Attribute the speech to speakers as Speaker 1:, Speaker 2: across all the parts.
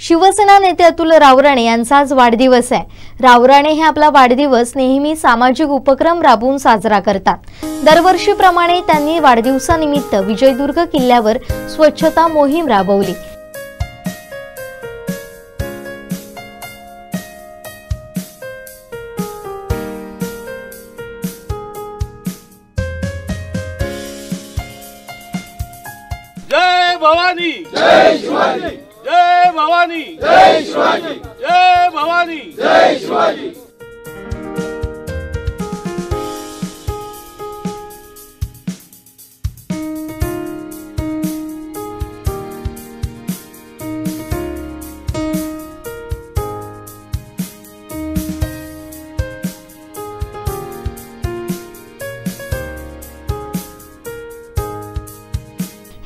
Speaker 1: शिवसेना नेते अतुल रावराणे यांचा आज वाढदिवस आहे। रावराणे हे आपला वाढदिवस नेहमी सामाजिक उपक्रम राबवून साजरा करतात। दरवर्षीप्रमाणे त्यांनी वाढदिवसानिमित्त विजयदुर्ग किल्ल्यावर स्वच्छता मोहीम राबवली।
Speaker 2: जय भवानी, जय शिवाजी, जय भवानी, जय शिवाजी, जय भवानी, जय शिवाजी।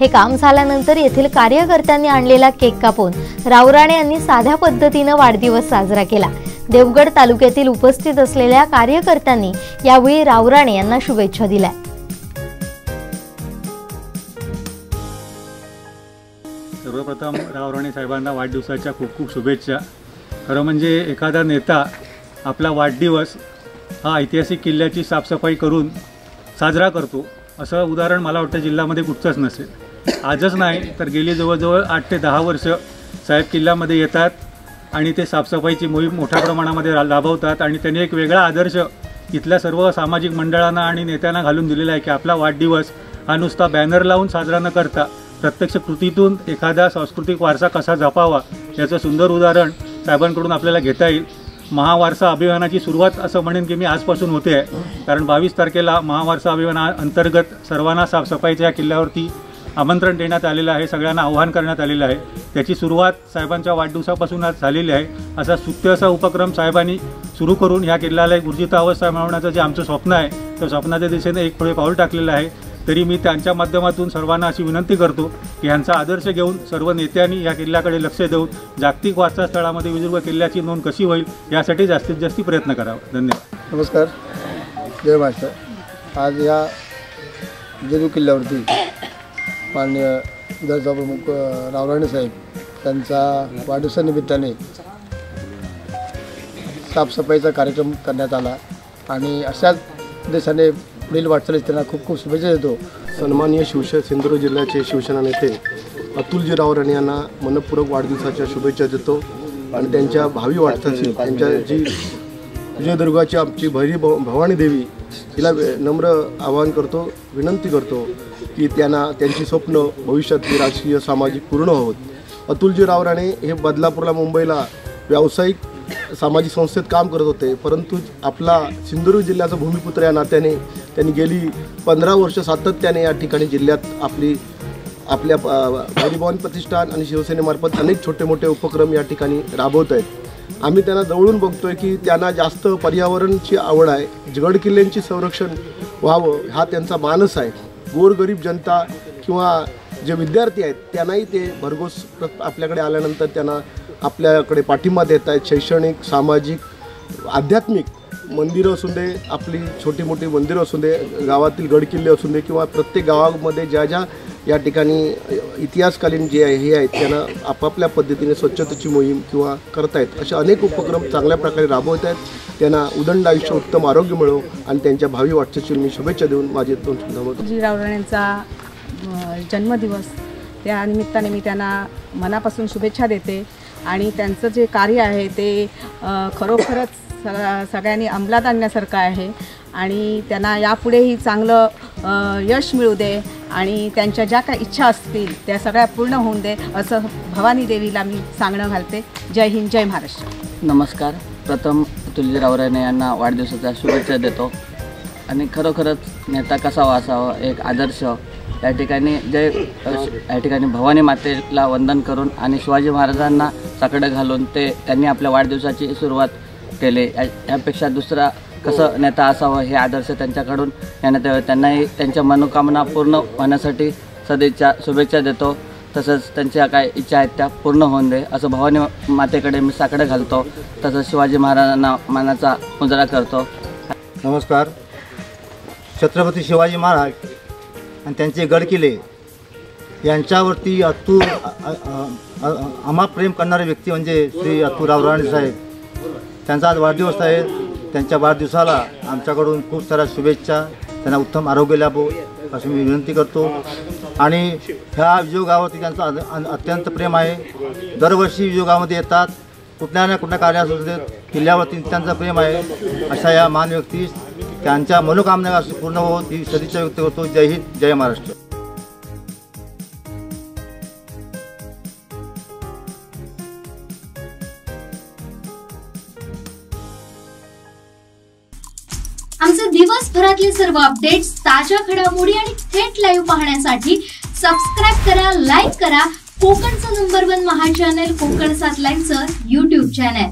Speaker 1: हे काम झाल्यानंतर येथील कार्यकर्त्यांनी आणलेला केक कापून रावराणे यांनी साध्या पद्धतीने वाढदिवस साजरा केला। देवगड तालुक्यातील उपस्थित असलेल्या कार्यकर्त्यांनी यावेळी रावराणे यांना शुभेच्छा दिल्या।
Speaker 3: सर्वप्रथम रावराणे साहेबांना वाढदिवसाच्या खूप खूप शुभेच्छा। खरं म्हणजे एखादा नेता आपला वाढदिवस हा ऐतिहासिक किल्ल्याची साफसफाई करून साजरा करतो असं उदाहरण मला वाटतं जिल्ह्यामध्ये कुठचंच नसेल। आजच नाही तर गेली जवळजवळ 8 ते 10 वर्ष साहेब किल्ल्यामध्ये येतात आणि ते साफसफाईची मोहीम मोठ्या प्रमाणामध्ये राबवतात आणि त्यांनी एक वेगळा आदर्श इथल्या सर्व सामाजिक मंडळांना आणि नेत्यांना घालून दिलेला आहे की आपला वाढदिवस हा नुसता बॅनर लावून साजरा न करता प्रत्यक्ष कृतीतून एखादा सांस्कृतिक वारसा कसा जपावा याचं सुंदर उदाहरण साहेबांकडून आपल्याला घेता येईल। महावारसा अभियानाची सुरुवात असं म्हणेन की मी आजपासून होते आहे, कारण 22 तारखेला महावारसा अभियानाअंतर्गत सर्वांना साफसफाईच्या या किल्ल्यावरती आमंत्रण देण्यात आलेलं आहे, सगळ्यांना आवाहन करण्यात आलेलं आहे। त्याची सुरुवात साहेबांच्या वाढदिवसापासून आज झालेली आहे। असा स्तुत्य असा उपक्रम साहेबांनी सुरू करून ह्या किल्ल्याला एक ऊर्जित अवस्था मिळवण्याचं जे आमचं स्वप्न आहे त्या स्वप्नाच्या दिशेने एक पुढे पाऊल टाकलेलं आहे। तरी मी त्यांच्या माध्यमातून सर्वांना अशी विनंती करतो की ह्यांचा आदर्श घेऊन सर्व नेत्यांनी या किल्ल्याकडे लक्ष देऊन जागतिक वारसास्थळामध्ये विदर्भ किल्ल्याची नोंद कशी होईल यासाठी जास्तीत जास्त प्रयत्न करावा। धन्यवाद।
Speaker 4: नमस्कार, जय महाराष्ट्र। आज या विजयदुर्ग किल्ल्यावरती माननीय विधानसभा प्रमुख रावराणे साहेब त्यांचा वाढदिवसानिमित्ताने साफसफाईचा कार्यक्रम करण्यात आला आणि अशाच देशाने पुढील वाटचालीस त्यांना खूप खूप शुभेच्छा देतो।
Speaker 5: सन्माननीय सिंधुदुर्ग जिल्ह्याचे शिवसेना नेते अतुलजी रावराणे यांना मनपूर्वक वाढदिवसाच्या शुभेच्छा देतो आणि त्यांच्या भावी वाटचालीस त्यांच्या जी विजयदुर्गाची आमची भवानी देवी तिला नम्र आवाहन करतो, विनंती करतो की त्यांची स्वप्न भविष्यातली राजकीय सामाजिक पूर्ण होत। अतुलजी रावराणे हे बदलापूरला मुंबईला व्यावसायिक सामाजिक संस्थेत काम करत होते, परंतु आपला सिंधुदुर्ग जिल्ह्याचा भूमिपुत्र या नात्याने त्यांनी गेली 15 वर्ष सातत्याने या ठिकाणी जिल्ह्यात आपल्या भवानी प्रतिष्ठान आणि शिवसेनेमार्फत अनेक छोटे मोठे उपक्रम या ठिकाणी राबवत आहेत। आम्ही त्यांना जवळून बघतोय की त्यांना जास्त पर्यावरणाची आवड आहे, गडकिल्ल्यांची संरक्षण व्हावं हा त्यांचा मानस आहे। गोरगरीब जनता किंवा जे विद्यार्थी आहेत त्यांनाही ते भरघोस आपल्याकडे आल्यानंतर त्यांना आपल्याकडे पाठिंबा देत आहेत। शैक्षणिक, सामाजिक, आध्यात्मिक मंदिरं असून दे, आपली छोटी मोठी मंदिरं असून दे, गावातील गडकिल्ले असून दे किंवा प्रत्येक गावामध्ये ज्या या ठिकाणी इतिहासकालीन जे आहे हे आहेत त्यांना आपापल्या पद्धतीने स्वच्छतेची मोहीम किंवा करतायत। असे अनेक उपक्रम चांगल्या प्रकारे राबवत आहेत। त्यांना उदंड आयुष्य, उत्तम आरोग्य मिळो आणि त्यांच्या भावी वाटचालीस मी शुभेच्छा देऊन माझे 2 शब्द थांबवतो।
Speaker 6: जी रावराणेंचा जन्मदिवस त्या निमित्ताने मी त्यांना मनापासून शुभेच्छा देते आणि त्यांचं जे कार्य आहे ते खरोखरच सगळ्यांनी अंमलात आणण्यासारखं आहे आणि त्यांना यापुढेही चांगलं यश मिळू दे आणि त्यांच्या ज्या काही इच्छा असतील त्या सगळ्या पूर्ण होऊन दे असं भवानी देवीला मी सांगणं घालते। जय हिंद, जय महाराष्ट्र।
Speaker 7: नमस्कार, प्रथम अतुलजी रावराणे यांना वाढदिवसाच्या शुभेच्छा देतो आणि खरोखरच नेता कसा असावा एक आदर्श या ठिकाणी भवानी मातेला वंदन करून आणि शिवाजी महाराजांना साकडं घालून त्यांनी आपल्या वाढदिवसाची सुरुवात केली। यापेक्षा दुसरा कसं नेता असावं हे आदर्श त्यांच्याकडून घेण्यात यावे। त्यांनाही त्यांच्या मनोकामना पूर्ण होण्यासाठी सदिच्छा शुभेच्छा देतो। तसंच त्यांच्या काय इच्छा आहेत त्या पूर्ण होऊन दे असं भवानी मातेकडे मी साकडं घालतो। तसंच शिवाजी महाराजांना मानाचा मुजरा करतो।
Speaker 8: नमस्कार, छत्रपती शिवाजी महाराज आणि त्यांचे गडकिल्ले यांच्यावरती आम्हा प्रेम करणारे व्यक्ती म्हणजे श्री अतुल रावराणे साहेब, त्यांचा आज वाढदिवस आहे. त्यांच्या वाढदिवसाला आमच्याकडून खूप साऱ्या शुभेच्छा. त्यांना उत्तम आरोग्य लाभो अशी मी विनंती करतो. आणि ह्या विजयोगावरती त्यांचं अत्यंत प्रेम आहे. दरवर्षी विजयोगामध्ये येतात, कुठल्या ना कुठल्या कार्यात किल्ल्यावरती त्यांचं प्रेम आहे. अशा या महान व्यक्तीस त्यांच्या मनोकामना पूर्ण होत ही सदिच्छा व्यक्त करतो. जय हिंद, जय महाराष्ट्र.
Speaker 1: आमचे दिवसभरातले सर्व अपडेट्स, ताज्या घडामोडी आणि थेट लाईव्ह पाहण्यासाठी सबस्क्राईब करा, लाईक करा कोकणचं नंबर 1 महा चॅनल कोकण 7 लाईव्हचं YouTube चॅनल.